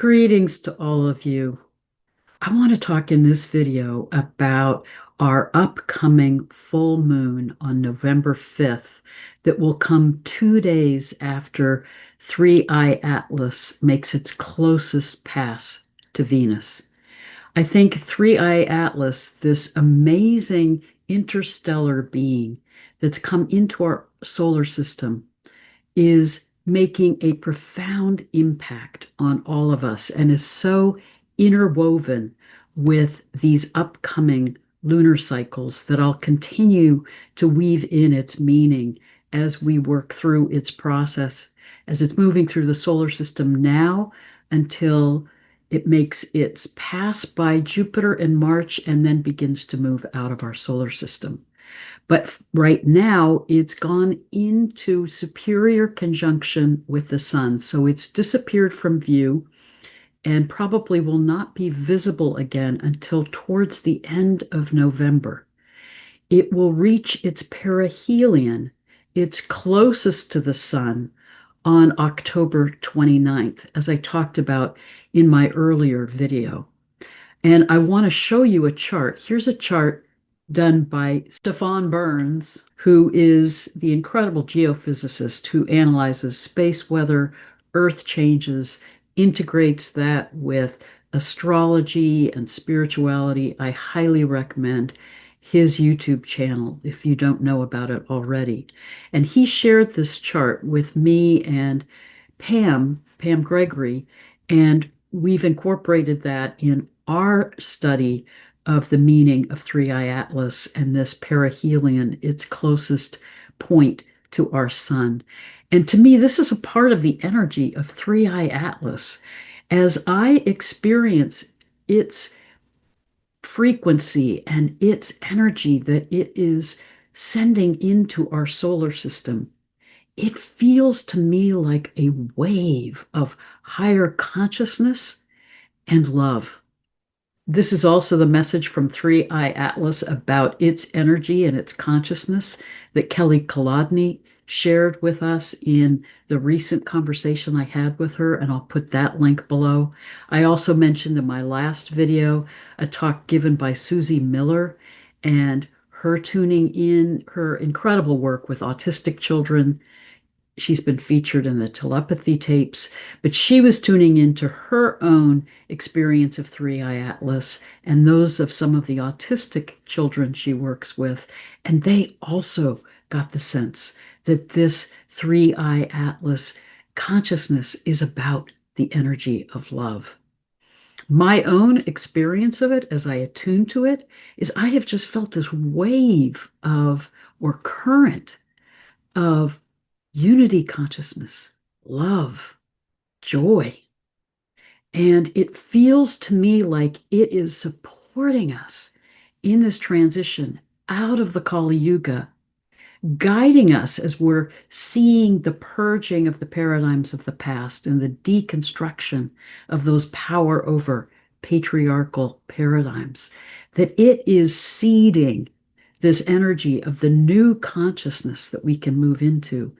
Greetings to all of you. I want to talk in this video about our upcoming full moon on November 5th that will come 2 days after 3I-Atlas makes its closest pass to Venus. I think 3I-Atlas, this amazing interstellar being that's come into our solar system, is making a profound impact on all of us and is so interwoven with these upcoming lunar cycles that I'll continue to weave in its meaning as we work through its process, as it's moving through the solar system now until it makes its pass by Jupiter in March and then begins to move out of our solar system. But right now, it's gone into superior conjunction with the sun. So it's disappeared from view and probably will not be visible again until towards the end of November. It will reach its perihelion, its closest to the sun, on October 29th, as I talked about in my earlier video. And I want to show you a chart. Here's a chart done by Stefan Burns, who is the incredible geophysicist who analyzes space weather, earth changes, integrates that with astrology and spirituality. I highly recommend his YouTube channel if you don't know about it already. And he shared this chart with me and Pam Gregory, and we've incorporated that in our study of the meaning of 3I-Atlas and this perihelion, its closest point to our sun. And to me, this is a part of the energy of 3I-Atlas. As I experience its frequency and its energy that it is sending into our solar system, it feels to me like a wave of higher consciousness and love. This is also the message from 3I-Atlas about its energy and its consciousness that Kelly Kolodny shared with us in the recent conversation I had with her, and I'll put that link below. I also mentioned in my last video a talk given by Susie Miller and her tuning in her incredible work with autistic children. She's been featured in the telepathy tapes, but she was tuning into her own experience of 3I-Atlas and those of some of the autistic children she works with. And they also got the sense that this 3I-Atlas consciousness is about the energy of love. My own experience of it as I attune to it is I have just felt this wave of, or current of, unity consciousness, love, joy. And it feels to me like it is supporting us in this transition out of the Kali Yuga, guiding us as we're seeing the purging of the paradigms of the past and the deconstruction of those power over patriarchal paradigms, that it is seeding this energy of the new consciousness that we can move into,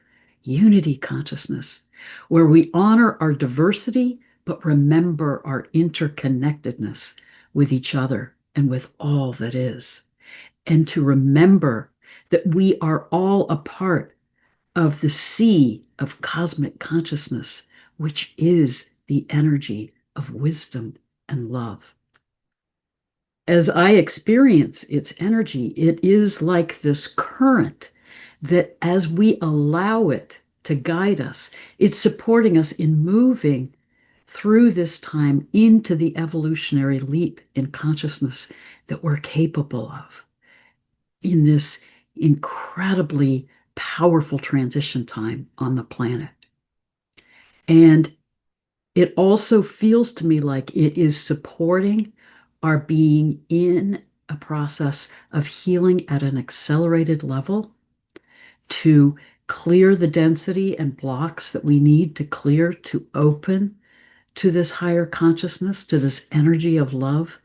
unity consciousness, where we honor our diversity, but remember our interconnectedness with each other and with all that is. And to remember that we are all a part of the sea of cosmic consciousness, which is the energy of wisdom and love. As I experience its energy, it is like this current that as we allow it to guide us, it's supporting us in moving through this time into the evolutionary leap in consciousness that we're capable of in this incredibly powerful transition time on the planet. And it also feels to me like it is supporting our being in a process of healing at an accelerated level to clear the density and blocks that we need to clear to open to this higher consciousness, to this energy of love.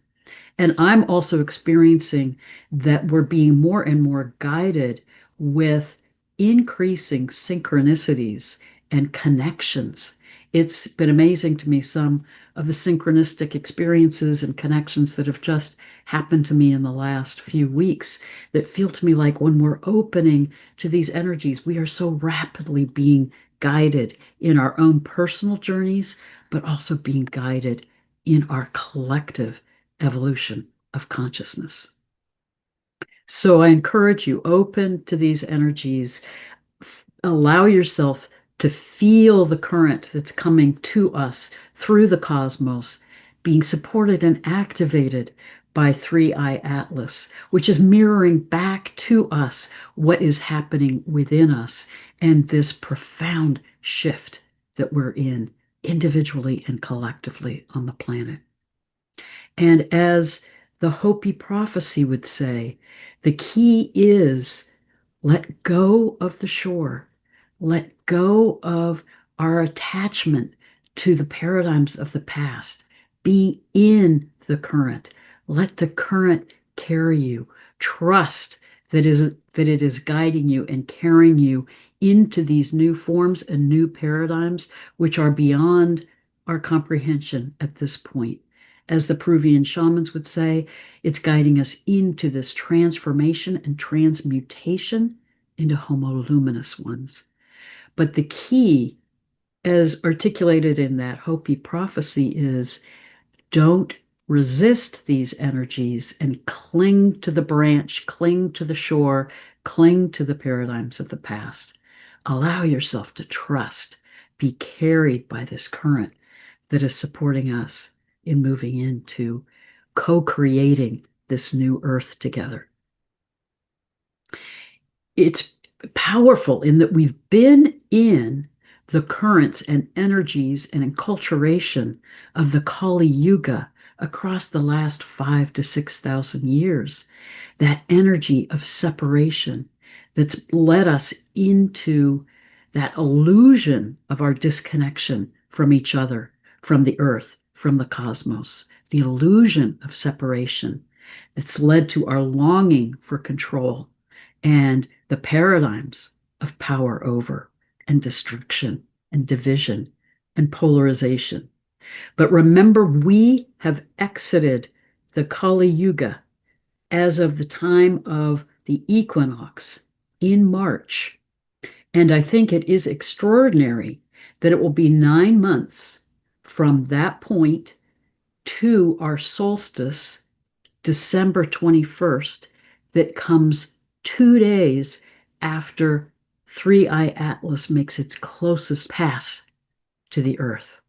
And I'm also experiencing that we're being more and more guided with increasing synchronicities and connections It's been amazing to me, some of the synchronistic experiences and connections that have just happened to me in the last few weeks that feel to me like when we're opening to these energies, we are so rapidly being guided in our own personal journeys, but also being guided in our collective evolution of consciousness. So I encourage you, open to these energies, allow yourself to feel the current that's coming to us through the cosmos, being supported and activated by 3I-Atlas, which is mirroring back to us what is happening within us and this profound shift that we're in individually and collectively on the planet. And as the Hopi prophecy would say, the key is let go of the shore. Let go of our attachment to the paradigms of the past. Be in the current. Let the current carry you. Trust that it is guiding you and carrying you into these new forms and new paradigms, which are beyond our comprehension at this point. As the Peruvian shamans would say, it's guiding us into this transformation and transmutation into Homo luminous ones. But the key, as articulated in that Hopi prophecy, is don't resist these energies and cling to the branch, cling to the shore, cling to the paradigms of the past. Allow yourself to trust, be carried by this current that is supporting us in moving into co-creating this new earth together. It's powerful in that we've been in the currents and energies and enculturation of the Kali Yuga across the last 5,000 to 6,000 years. That energy of separation that's led us into that illusion of our disconnection from each other, from the earth, from the cosmos, the illusion of separation that's led to our longing for control and the paradigms of power over and destruction and division and polarization. But remember, we have exited the Kali Yuga as of the time of the equinox in March. And I think it is extraordinary that it will be 9 months from that point to our solstice, December 21st, that comes 2 days after 3I-Atlas makes its closest pass to the Earth.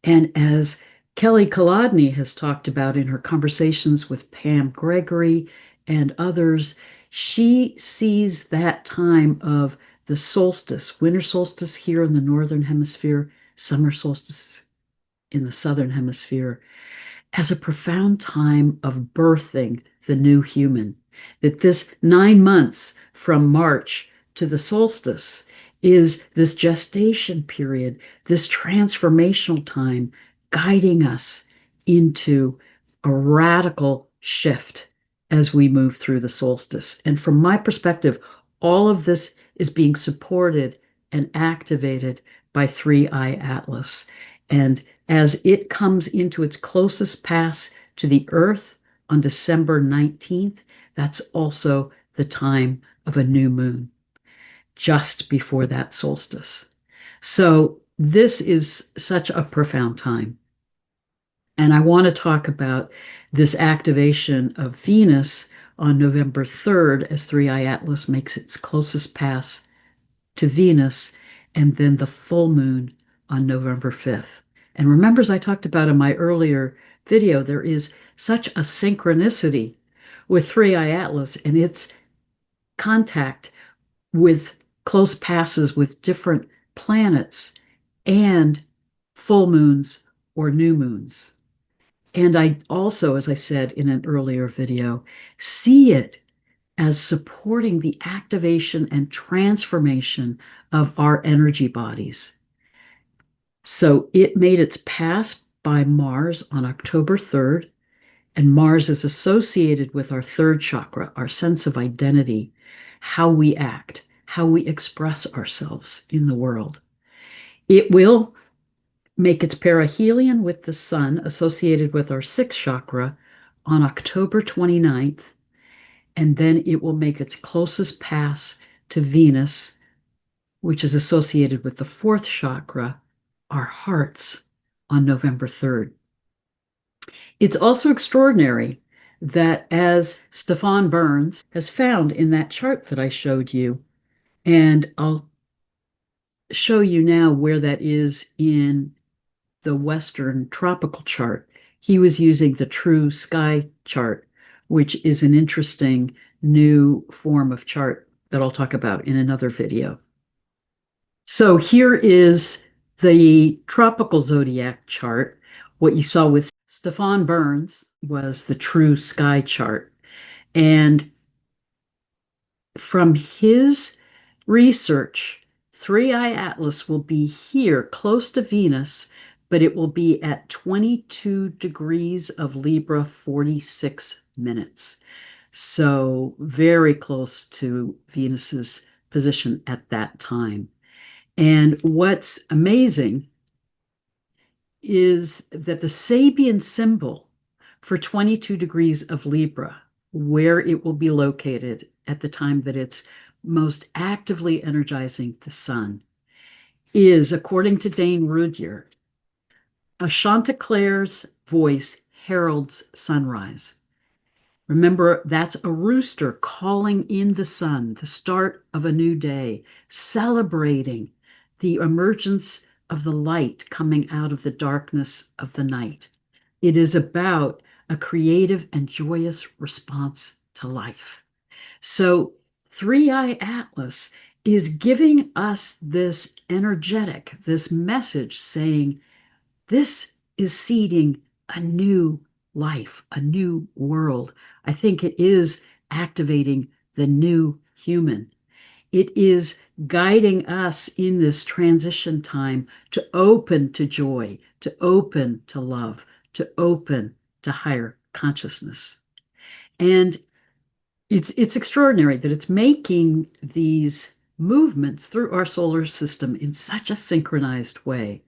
And as Kelly Kolodny has talked about in her conversations with Pam Gregory and others, she sees that time of the solstice, winter solstice here in the northern hemisphere, summer solstice in the southern hemisphere, as a profound time of birthing the new human. That this 9 months from March to the solstice is this gestation period, this transformational time guiding us into a radical shift as we move through the solstice. And from my perspective, all of this is being supported and activated by 3I-Atlas. And as it comes into its closest pass to the Earth on December 19th, that's also the time of a new moon, just before that solstice. So this is such a profound time. And I want to talk about this activation of Venus on November 3rd as 3I-Atlas makes its closest pass to Venus, and then the full moon on November 5th. And remember, as I talked about in my earlier video, there is such a synchronicity with 3I-Atlas and its contact with close passes with different planets and full moons or new moons. And I also, as I said in an earlier video, see it as supporting the activation and transformation of our energy bodies. So it made its pass by Mars on October 3rd, and Mars is associated with our third chakra, our sense of identity, how we act, how we express ourselves in the world. It will make its perihelion with the sun associated with our sixth chakra on October 29th, and then it will make its closest pass to Venus, which is associated with the fourth chakra, our hearts, on November 3rd. It's also extraordinary that, as Stefan Burns has found in that chart that I showed you, and I'll show you now where that is in the Western tropical chart. He was using the true sky chart, which is an interesting new form of chart that I'll talk about in another video. So here is the tropical zodiac chart. What you saw with Stefan Burns was the true sky chart. And from his research, 3I-Atlas will be here close to Venus, but it will be at 22 degrees of Libra, 46 minutes. So very close to Venus's position at that time. And what's amazing is that the Sabian symbol for 22 degrees of Libra, where it will be located at the time that it's most actively energizing the sun, is, according to Dane Rudyard, a Chanticleer's voice heralds sunrise. Remember, that's a rooster calling in the sun, the start of a new day, celebrating the emergence of the light coming out of the darkness of the night. It is about a creative and joyous response to life. So 3I-Atlas is giving us this energetic, this message saying, this is seeding a new life, a new world. I think it is activating the new human. It is guiding us in this transition time to open to joy, to open to love, to open to higher consciousness. And it's extraordinary that it's making these movements through our solar system in such a synchronized way.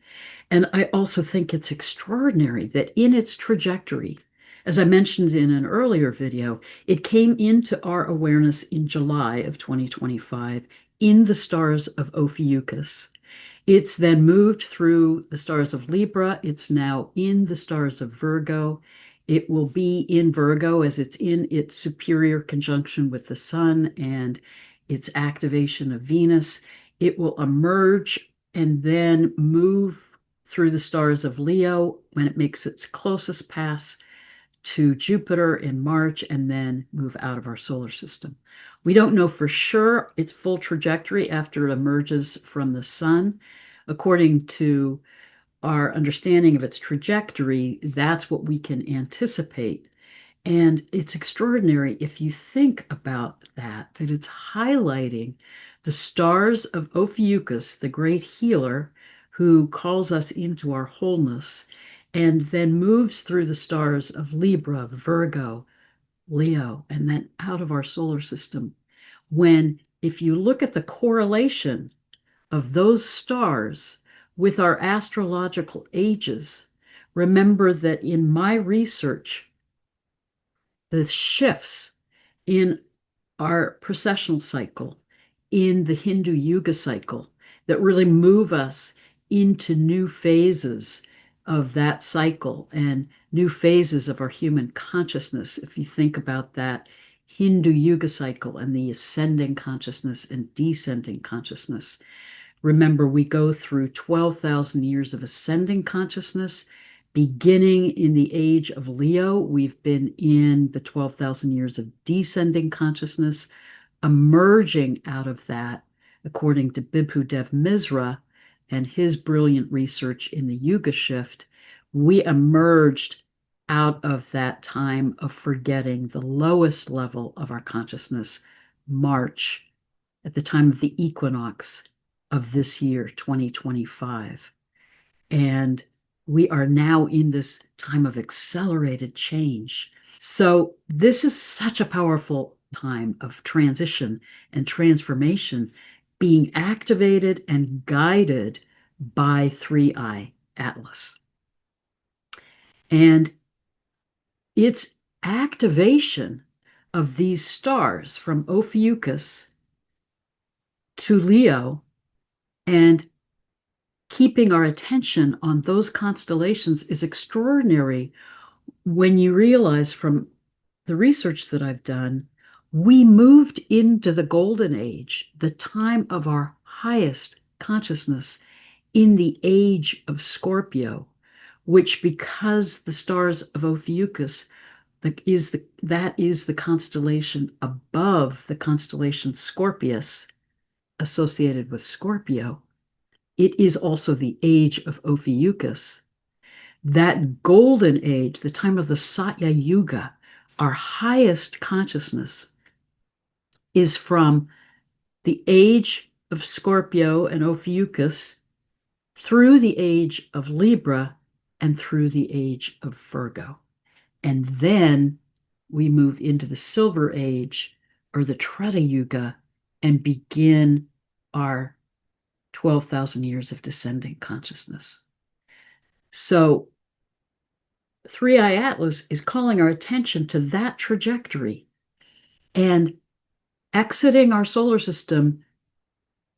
And I also think it's extraordinary that in its trajectory, as I mentioned in an earlier video, it came into our awareness in July of 2025 in the stars of Ophiuchus. It's then moved through the stars of Libra. It's now in the stars of Virgo. It will be in Virgo as it's in its superior conjunction with the sun and its activation of Venus. It will emerge and then move through the stars of Leo when it makes its closest pass to Jupiter in March and then move out of our solar system. We don't know for sure its full trajectory after it emerges from the sun. According to our understanding of its trajectory, that's what we can anticipate. And it's extraordinary if you think about that it's highlighting the stars of Ophiuchus, the great healer who calls us into our wholeness, and then moves through the stars of Libra, Virgo, Leo, and then out of our solar system. When, if you look at the correlation of those stars with our astrological ages, remember that in my research, the shifts in our precessional cycle, in the Hindu Yuga cycle, that really move us into new phases of that cycle and new phases of our human consciousness. If you think about that Hindu Yuga cycle and the ascending consciousness and descending consciousness, remember, we go through 12,000 years of ascending consciousness. Beginning in the age of Leo, we've been in the 12,000 years of descending consciousness. Emerging out of that, according to Bibhudev Misra and his brilliant research in the Yuga shift, we emerged out of that time of forgetting the lowest level of our consciousness, March, at the time of the equinox of this year, 2025. And we are now in this time of accelerated change. So this is such a powerful time of transition and transformation being activated and guided by 3I Atlas. And its activation of these stars from Ophiuchus to Leo and keeping our attention on those constellations is extraordinary when you realize from the research that I've done, we moved into the golden age, the time of our highest consciousness, in the age of Scorpio, which, because the stars of Ophiuchus that is the constellation above the constellation Scorpius, associated with Scorpio, it is also the age of Ophiuchus. That golden age, the time of the Satya Yuga, our highest consciousness, is from the age of Scorpio and Ophiuchus through the age of Libra and through the age of Virgo. And then we move into the Silver Age or the Treta Yuga and begin our 12,000 years of descending consciousness. So 3I-Atlas is calling our attention to that trajectory and exiting our solar system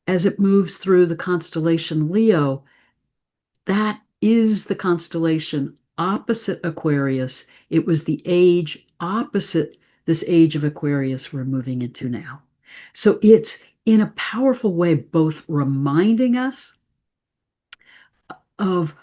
as it moves through the constellation Leo. That is the constellation opposite Aquarius. It was the age opposite this age of Aquarius we're moving into now. So it's in a powerful way both reminding us of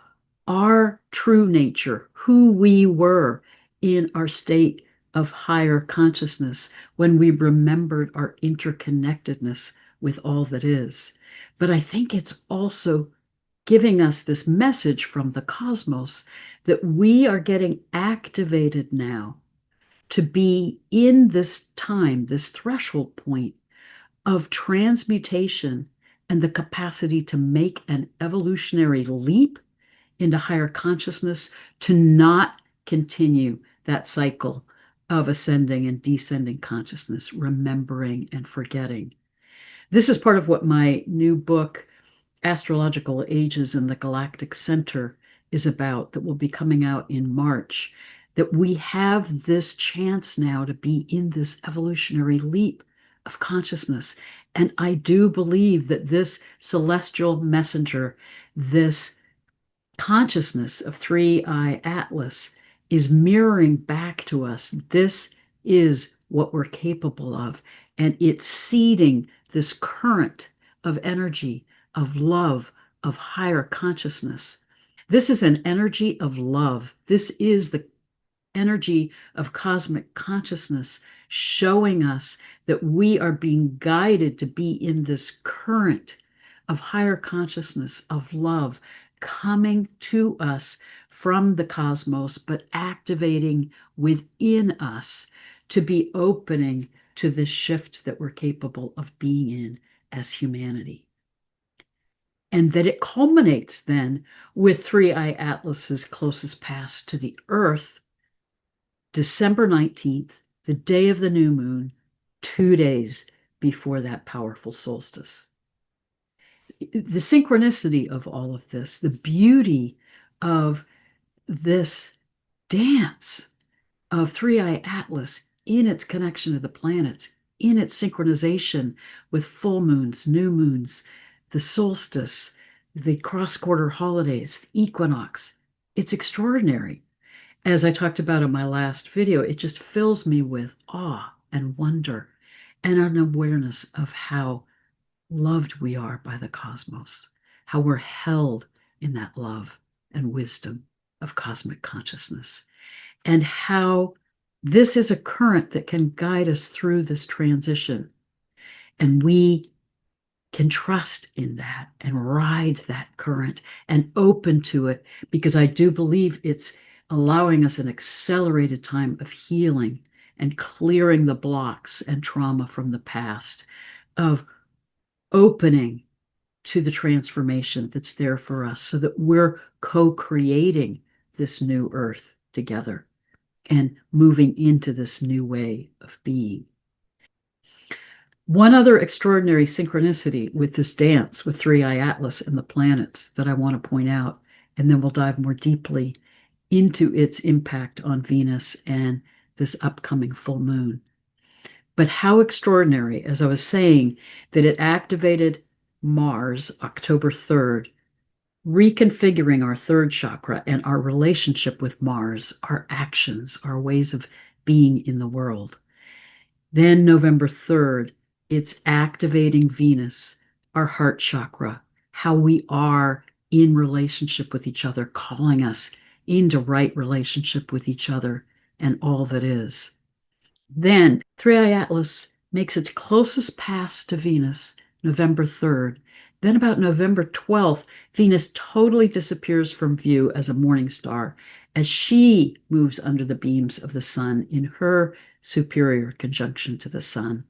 our true nature, who we were in our state of higher consciousness when we remembered our interconnectedness with all that is. But I think it's also giving us this message from the cosmos that we are getting activated now to be in this time, this threshold point of transmutation and the capacity to make an evolutionary leap into higher consciousness, to not continue that cycle of ascending and descending consciousness, remembering and forgetting. This is part of what my new book, Astrological Ages in the Galactic Center, is about, that will be coming out in March, that we have this chance now to be in this evolutionary leap of consciousness. And I do believe that this celestial messenger, this consciousness of 3I-Atlas, is mirroring back to us. This is what we're capable of. And it's seeding this current of energy, of love, of higher consciousness. This is an energy of love. This is the energy of cosmic consciousness showing us that we are being guided to be in this current of higher consciousness, of love, coming to us from the cosmos, but activating within us to be opening to this shift that we're capable of being in as humanity. And that it culminates then with 3I-Atlas's closest pass to the Earth, December 19th, the day of the new moon, 2 days before that powerful solstice. The synchronicity of all of this, the beauty of this dance of 3I-Atlas in its connection to the planets, in its synchronization with full moons, new moons, the solstice, the cross-quarter holidays, the equinox. It's extraordinary. As I talked about in my last video, it just fills me with awe and wonder and an awareness of how loved we are by the cosmos, how we're held in that love and wisdom of cosmic consciousness, and how this is a current that can guide us through this transition. And we can trust in that and ride that current and open to it, because I do believe it's allowing us an accelerated time of healing and clearing the blocks and trauma from the past, of opening to the transformation that's there for us so that we're co-creating this new earth together and moving into this new way of being. One other extraordinary synchronicity with this dance with 3I-Atlas and the planets that I want to point out, and then we'll dive more deeply into its impact on Venus and this upcoming full moon. But how extraordinary, as I was saying, that it activated Mars October 3rd, reconfiguring our third chakra and our relationship with Mars, our actions, our ways of being in the world. Then November 3rd, it's activating Venus, our heart chakra, how we are in relationship with each other, calling us into right relationship with each other and all that is. Then 3I-Atlas makes its closest pass to Venus November 3rd. Then about November 12th, Venus totally disappears from view as a morning star as she moves under the beams of the sun in her superior conjunction to the sun.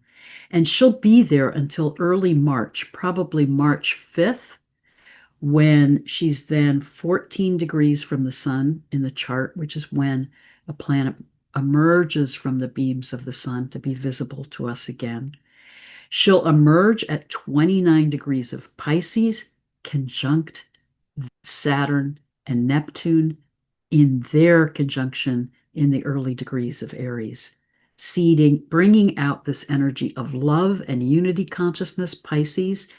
And she'll be there until early March, probably March 5th, when she's then 14 degrees from the sun in the chart, which is when a planet emerges from the beams of the sun to be visible to us again. She'll emerge at 29 degrees of Pisces, conjunct Saturn and Neptune in their conjunction in the early degrees of Aries, seeding, bringing out this energy of love and unity consciousness, Pisces,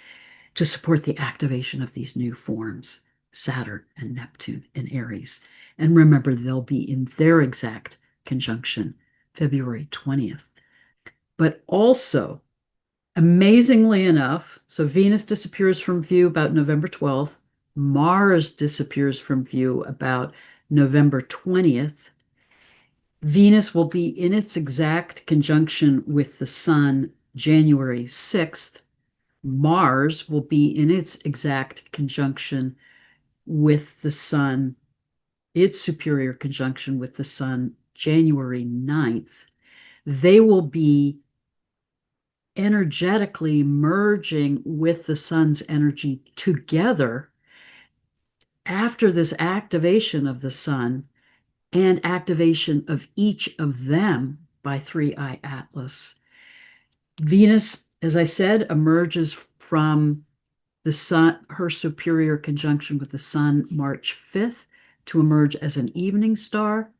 to support the activation of these new forms, Saturn and Neptune in Aries. And remember, they'll be in their exact conjunction February 20th. But also, amazingly enough, so Venus disappears from view about November 12th. Mars disappears from view about November 20th. Venus will be in its exact conjunction with the sun January 6th. Mars will be in its exact conjunction with the sun, its superior conjunction with the sun, January 9th. They will be energetically merging with the sun's energy together after this activation of the sun and activation of each of them by 3I-Atlas. Venus, as I said, emerges from the sun, her superior conjunction with the sun, March 5th, to emerge as an evening star.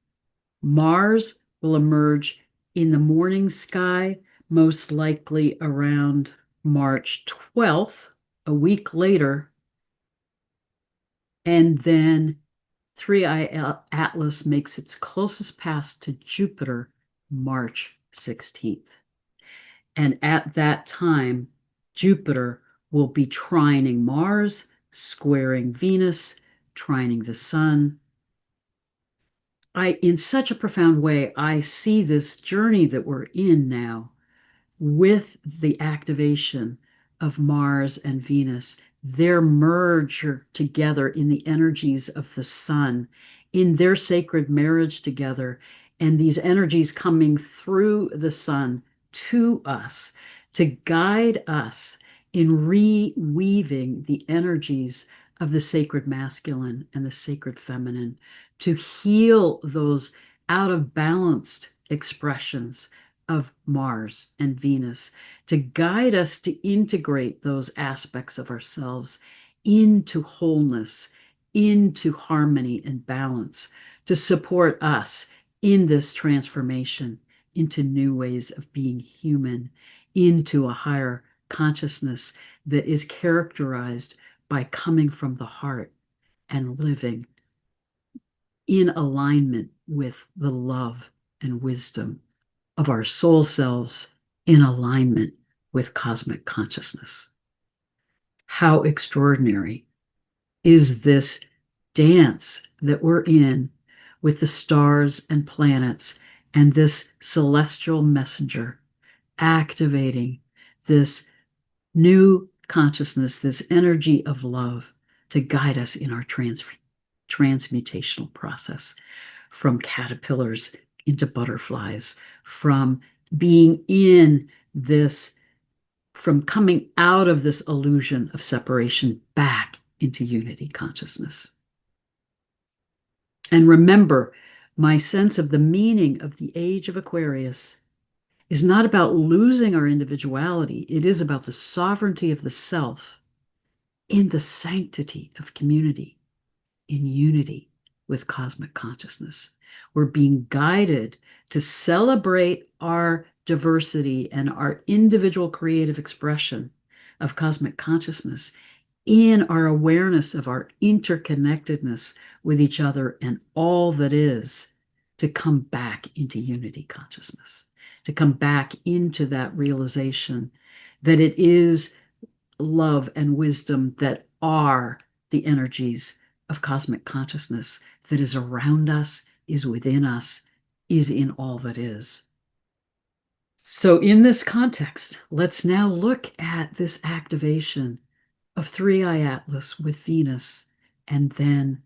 Mars will emerge in the morning sky, most likely around March 12th, a week later. And then 3I-Atlas makes its closest pass to Jupiter March 16th. And at that time, Jupiter will be trining Mars, squaring Venus, trining the sun. In such a profound way, I see this journey that we're in now with the activation of Mars and Venus, their merger together in the energies of the sun, in their sacred marriage together, and these energies coming through the sun to us to guide us in reweaving the energies of the sacred masculine and the sacred feminine, to heal those out of balanced expressions of Mars and Venus, to guide us to integrate those aspects of ourselves into wholeness, into harmony and balance, to support us in this transformation into new ways of being human, into a higher consciousness that is characterized by coming from the heart and living in alignment with the love and wisdom of our soul selves, in alignment with cosmic consciousness. How extraordinary is this dance that we're in with the stars and planets and this celestial messenger activating this new consciousness, this energy of love to guide us in our transmutational process from caterpillars into butterflies, from being in this, from coming out of this illusion of separation back into unity consciousness. And remember, my sense of the meaning of the age of Aquarius is not about losing our individuality. It is about the sovereignty of the self in the sanctity of community, in unity with cosmic consciousness. We're being guided to celebrate our diversity and our individual creative expression of cosmic consciousness in our awareness of our interconnectedness with each other and all that is, to come back into unity consciousness, to come back into that realization that it is love and wisdom that are the energies of cosmic consciousness that is around us, is within us, is in all that is. So, in this context, let's now look at this activation of 3I-Atlas with Venus and then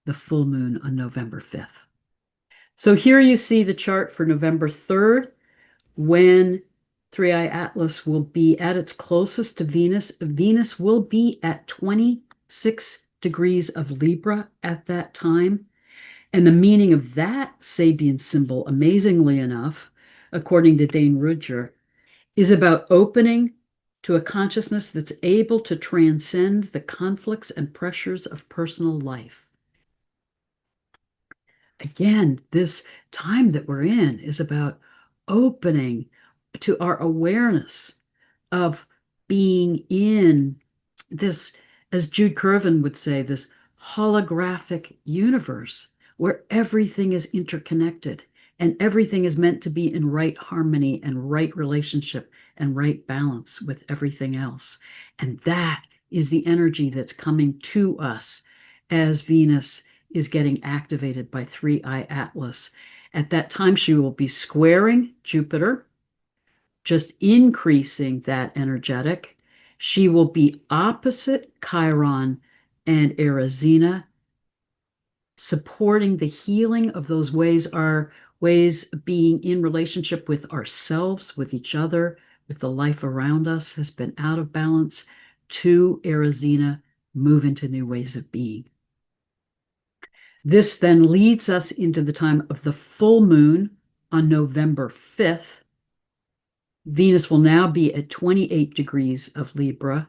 the full moon on November 5th. So, here you see the chart for November 3rd when 3I-Atlas will be at its closest to Venus. Venus will be at 26 degrees of Libra at that time. And the meaning of that Sabian symbol, amazingly enough, according to Dane Rudger, is about opening to a consciousness that's able to transcend the conflicts and pressures of personal life. Again, this time that we're in is about opening to our awareness of being in this, as Jude Curvin would say, this holographic universe where everything is interconnected and everything is meant to be in right harmony and right relationship and right balance with everything else. And that is the energy that's coming to us as Venus is getting activated by 3I-Atlas. At that time, she will be squaring Jupiter, just increasing that energetic. She will be opposite Chiron and Erizina, supporting the healing of those ways, our ways of being in relationship with ourselves, with each other, with the life around us has been out of balance, to Erizina, move into new ways of being. This then leads us into the time of the full moon on November 5th. Venus will now be at 28 degrees of Libra,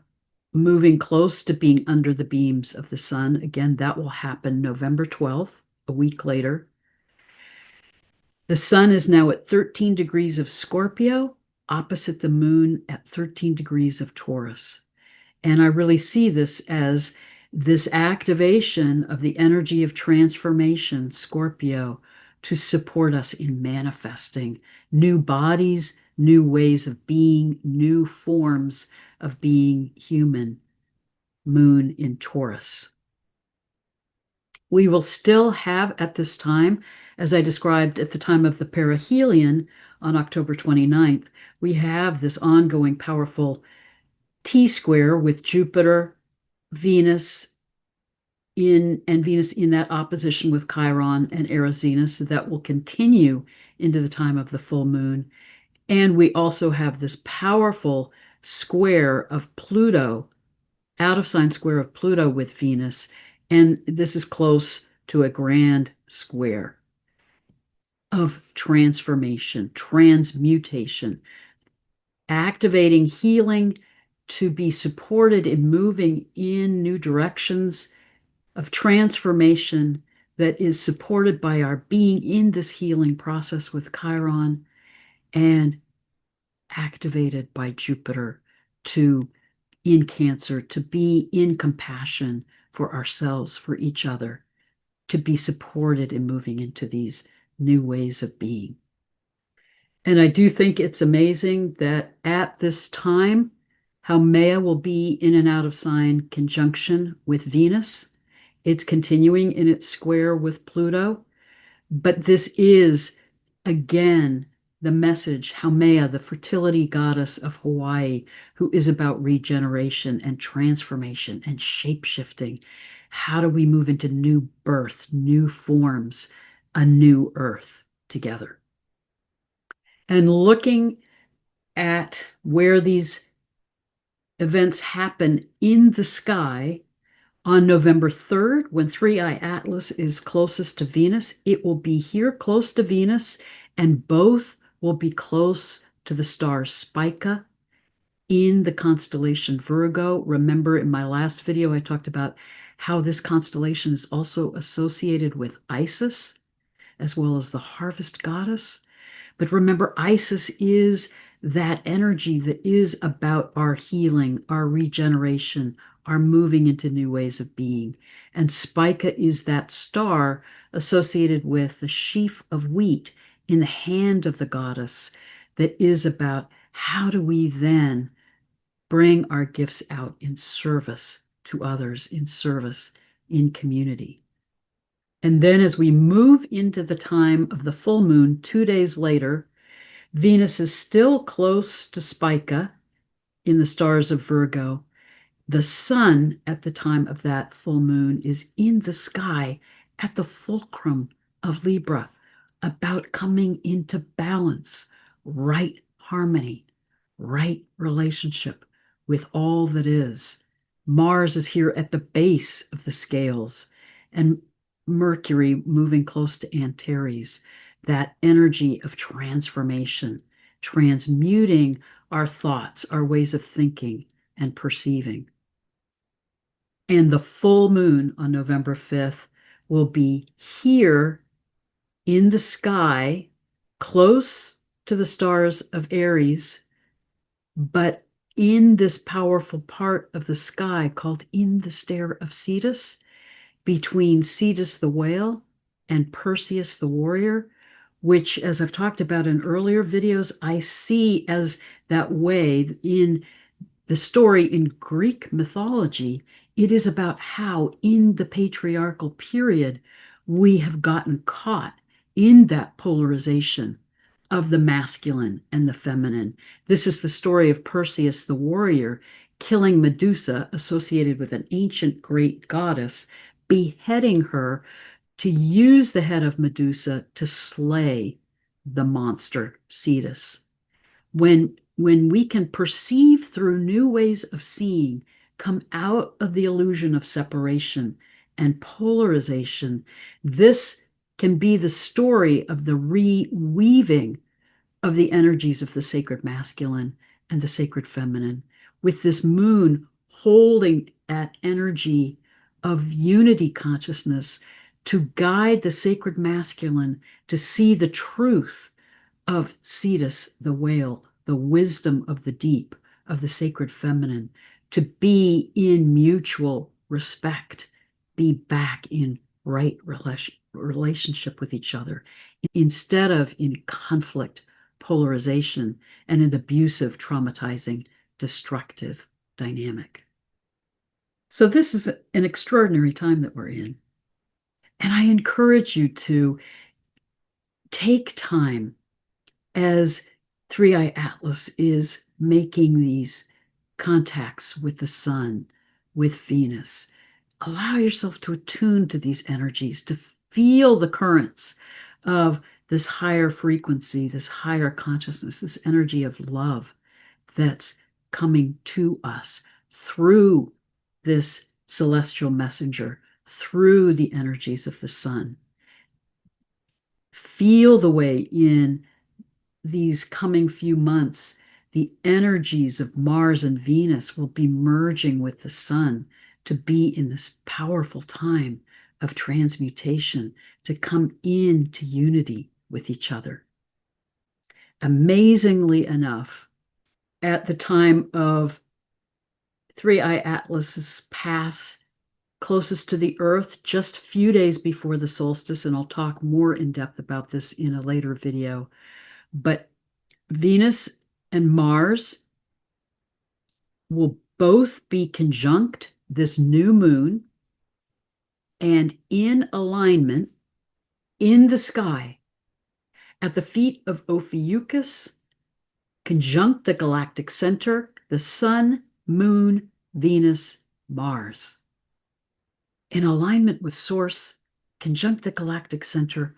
moving close to being under the beams of the sun. Again, that will happen November 12th, a week later. The sun is now at 13 degrees of Scorpio, opposite the moon at 13 degrees of Taurus. And I really see this as this activation of the energy of transformation, Scorpio, to support us in manifesting new bodies, new ways of being, new forms of being human. Moon in Taurus. We will still have at this time, as I described at the time of the perihelion on October 29th, we have this ongoing powerful T-square with Jupiter, Venus Venus in that opposition with Chiron and Erizina, so that will continue into the time of the full moon. And we also have this powerful square of Pluto, out of sign square of Pluto with Venus, and this is close to a grand square of transformation, transmutation, activating healing to be supported in moving in new directions of transformation that is supported by our being in this healing process with Chiron and activated by Jupiter to in Cancer, to be in compassion for ourselves, for each other, to be supported in moving into these new ways of being. And I do think it's amazing that at this time, how Maya will be in and out of sign conjunction with Venus. It's continuing in its square with Pluto, but this is, again, the message, Haumea, the fertility goddess of Hawaii, who is about regeneration and transformation and shape-shifting. How do we move into new birth, new forms, a new earth together? And looking at where these events happen in the sky, on November 3rd, when 3I-Atlas is closest to Venus, it will be here close to Venus, and both will be close to the star Spica in the constellation Virgo. Remember, in my last video, I talked about how this constellation is also associated with Isis, as well as the harvest goddess. But remember, Isis is that energy that is about our healing, our regeneration, our moving into new ways of being. And Spica is that star associated with the sheaf of wheat in the hand of the goddess that is about how do we then bring our gifts out in service to others, in service in community. And then as we move into the time of the full moon, 2 days later, Venus is still close to Spica in the stars of Virgo. The sun at the time of that full moon is in the sky at the fulcrum of Libra, about coming into balance, right harmony, right relationship with all that is. Mars is here at the base of the scales, and Mercury moving close to Antares, that energy of transformation, transmuting our thoughts, our ways of thinking and perceiving. And the full moon on November 5th will be here in the sky, close to the stars of Aries, but in this powerful part of the sky called in the stare of Cetus, between Cetus the whale and Perseus the warrior, which, as I've talked about in earlier videos, I see as that way in the story in Greek mythology. It is about how in the patriarchal period we have gotten caught in that polarization of the masculine and the feminine. This is the story of Perseus the warrior killing Medusa, associated with an ancient great goddess, beheading her to use the head of Medusa to slay the monster Cetus. When we can perceive through new ways of seeing, come out of the illusion of separation and polarization, this can be the story of the reweaving of the energies of the sacred masculine and the sacred feminine, with this moon holding that energy of unity consciousness to guide the sacred masculine to see the truth of Cetus the whale, the wisdom of the deep, of the sacred feminine, to be in mutual respect, be back in right relationship with each other, instead of in conflict, polarization, and an abusive, traumatizing, destructive dynamic. So this is an extraordinary time that we're in. And I encourage you to take time as 3I-Atlas is making these contacts with the sun, with Venus. Allow yourself to attune to these energies, to feel the currents of this higher frequency, this higher consciousness, this energy of love that's coming to us through this celestial messenger, through the energies of the sun. Feel the way in these coming few months, the energies of Mars and Venus will be merging with the sun to be in this powerful time of transmutation, to come into unity with each other. Amazingly enough, at the time of 3I-Atlas's pass closest to the Earth, just a few days before the solstice, and I'll talk more in depth about this in a later video, but Venus and Mars will both be conjunct this new moon and in alignment in the sky at the feet of Ophiuchus, conjunct the galactic center, the sun, moon, Venus, Mars. In alignment with Source, conjunct the galactic center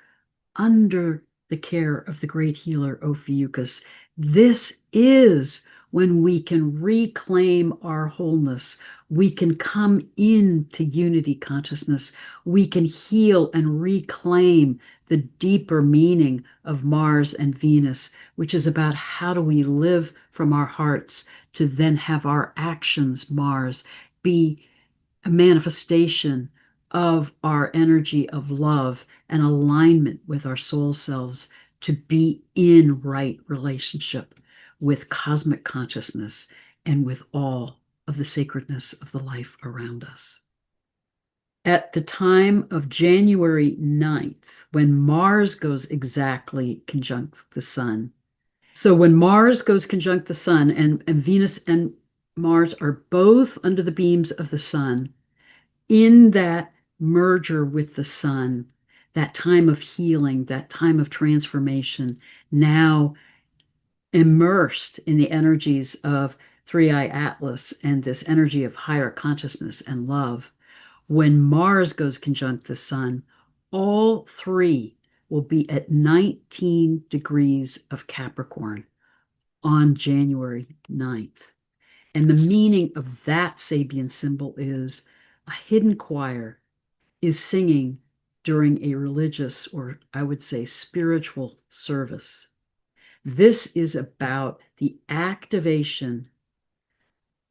under the care of the great healer Ophiuchus. This is when we can reclaim our wholeness, we can come into unity consciousness. We can heal and reclaim the deeper meaning of Mars and Venus, which is about how do we live from our hearts to then have our actions, Mars, be a manifestation of our energy of love and alignment with our soul selves to be in right relationship with cosmic consciousness and with all of the sacredness of the life around us. At the time of January 9th, when Mars goes exactly conjunct the sun. So when Mars goes conjunct the sun and Venus and Mars are both under the beams of the sun, in that merger with the sun, that time of healing, that time of transformation, now immersed in the energies of 3I-Atlas and this energy of higher consciousness and love, when Mars goes conjunct the sun, all three will be at 19 degrees of Capricorn on January 9th. And the meaning of that Sabian symbol is a hidden choir is singing during a religious, or I would say spiritual service. This is about the activation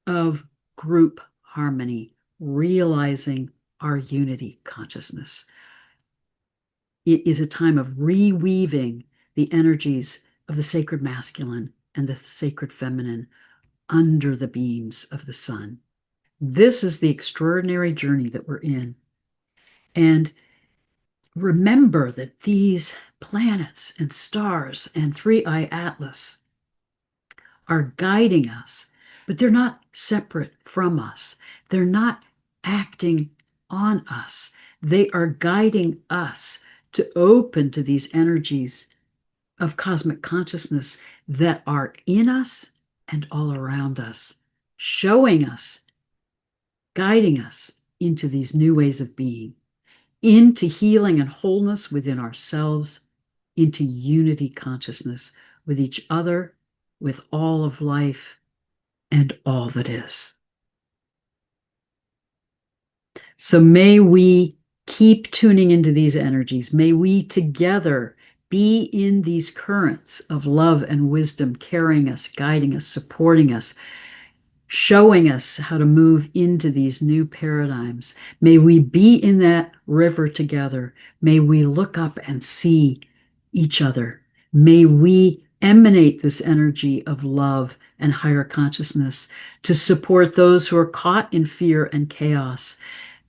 of group harmony, realizing our unity consciousness. It is a time of reweaving the energies of the sacred masculine and the sacred feminine under the beams of the sun. This is the extraordinary journey that we're in. And remember that these planets and stars and 3I-Atlas are guiding us, but they're not separate from us. They're not acting on us. They are guiding us to open to these energies of cosmic consciousness that are in us and all around us, showing us, guiding us into these new ways of being, into healing and wholeness within ourselves, into unity consciousness with each other, with all of life, and all that is. So may we keep tuning into these energies. May we together be in these currents of love and wisdom, carrying us, guiding us, supporting us, showing us how to move into these new paradigms. May we be in that river together. May we look up and see each other. May we emanate this energy of love and higher consciousness to support those who are caught in fear and chaos,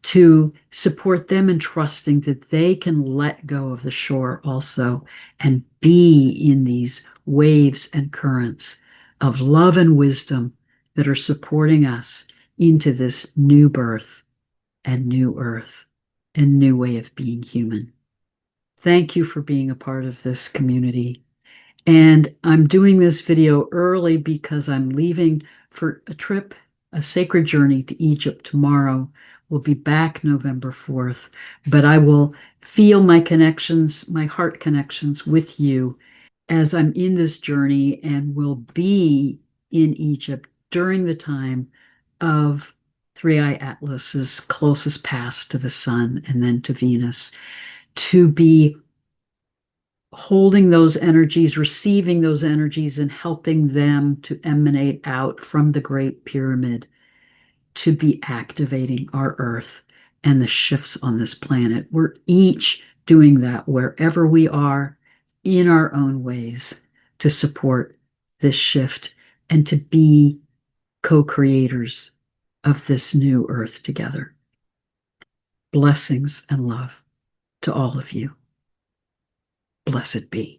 to support them in trusting that they can let go of the shore also and be in these waves and currents of love and wisdom that are supporting us into this new birth and new earth and new way of being human. Thank you for being a part of this community. And I'm doing this video early because I'm leaving for a trip, a sacred journey to Egypt tomorrow. We'll be back November 4th, but I will feel my connections, my heart connections with you as I'm in this journey and will be in Egypt during the time of 3I-Atlas's closest pass to the sun and then to Venus, to be holding those energies, receiving those energies, and helping them to emanate out from the Great Pyramid, to be activating our Earth and the shifts on this planet. We're each doing that wherever we are in our own ways to support this shift and to be co-creators of this new Earth together. Blessings and love to all of you. Blessed be.